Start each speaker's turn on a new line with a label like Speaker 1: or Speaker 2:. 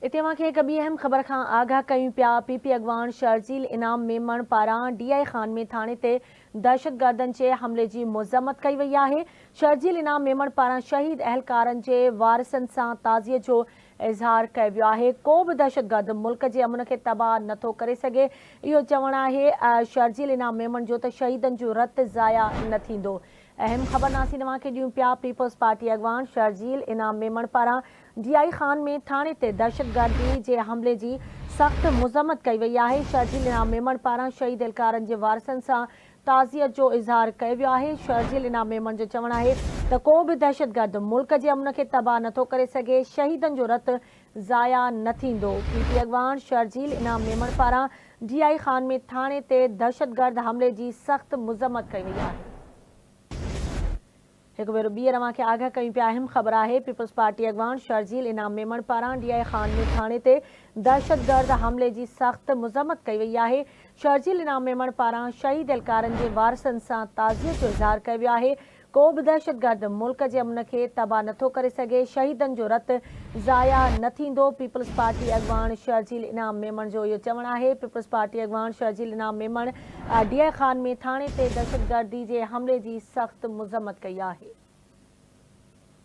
Speaker 1: इते खे हिकु ॿी अहम ख़बर खां आगाह कयूं पिया। पीपी अॻवान शर्जील इनाम मेमण पारां डीआई खान में थाने ते दहशतगर्दनि जे हमले जी मज़म्मत कई वई आहे। शर्जील इनाम मेमण पारां शहीद अहलकारनि जे वारिसनि सां ताज़ियत जो इज़हार कयो वियो आहे। को बि दहशतगर्द मुल्क जे अमन खे तबाह नथो करे सघे। इहो चवणु आहे शर्जील इनाम मेमण जो त शहीदनि जो रत ज़ाया न थींदो। अहम ख़बर नासी खे ॾियूं पिया। पीपल्स पार्टी अॻवान शर्जील इनाम मेमण पारां डीआई खान में थाने ते दहशतगर्दी जे हमले जी सख़्त मज़म्मत कई वई आहे। शर्जील इनाम मेमण पारां शहीद एहलकारनि जे वारिसनि सां ताज़ियत जो इज़हार कयो वियो आहे। शर्जील इनाम मेमण जो चवणु आहे त को बि दहशतगर्द मुल्क जे अमन खे तबाह नथो करे सघे। शहीदनि जो रत ज़ाया न थींदो। पीपी अॻवान शर्जील इनाम मेमण पारां डीआई खान में थाने ते दहशतगर्द हमले जी सख़्त मज़म्मत कई वई आहे। एक भेरो ॿीहर खे आगाह कयूं पिया। अहम ख़बर आहे पीपल्स पार्टी अॻवान शर्जील इनाम मेमण पारां डीआई खान में थाने ते दहशतगर्द हमले जी सख़्त मज़म्मत कई वई आहे। शर्जील इनाम मेमण पारां शहीद एहलकारनि जे वारिसनि सां ताज़ियत जो इज़हार कयो वियो आहे। को बि दहशतगर्द मुल्क जे अमन खे तबाह नथो करे सघे। शहीदनि जो रत ज़ाया न थींदो। पीपल्स पार्टी अॻवान शर्जील इनाम मेमण जो इहो चवणु आहे। पीपल्स पार्टी अॻवान शर्जील इनाम मेमण डीआई खान में थाने ते दहशतगर्दी जे हमले जी सख़्त मज़म्मत कई आहे।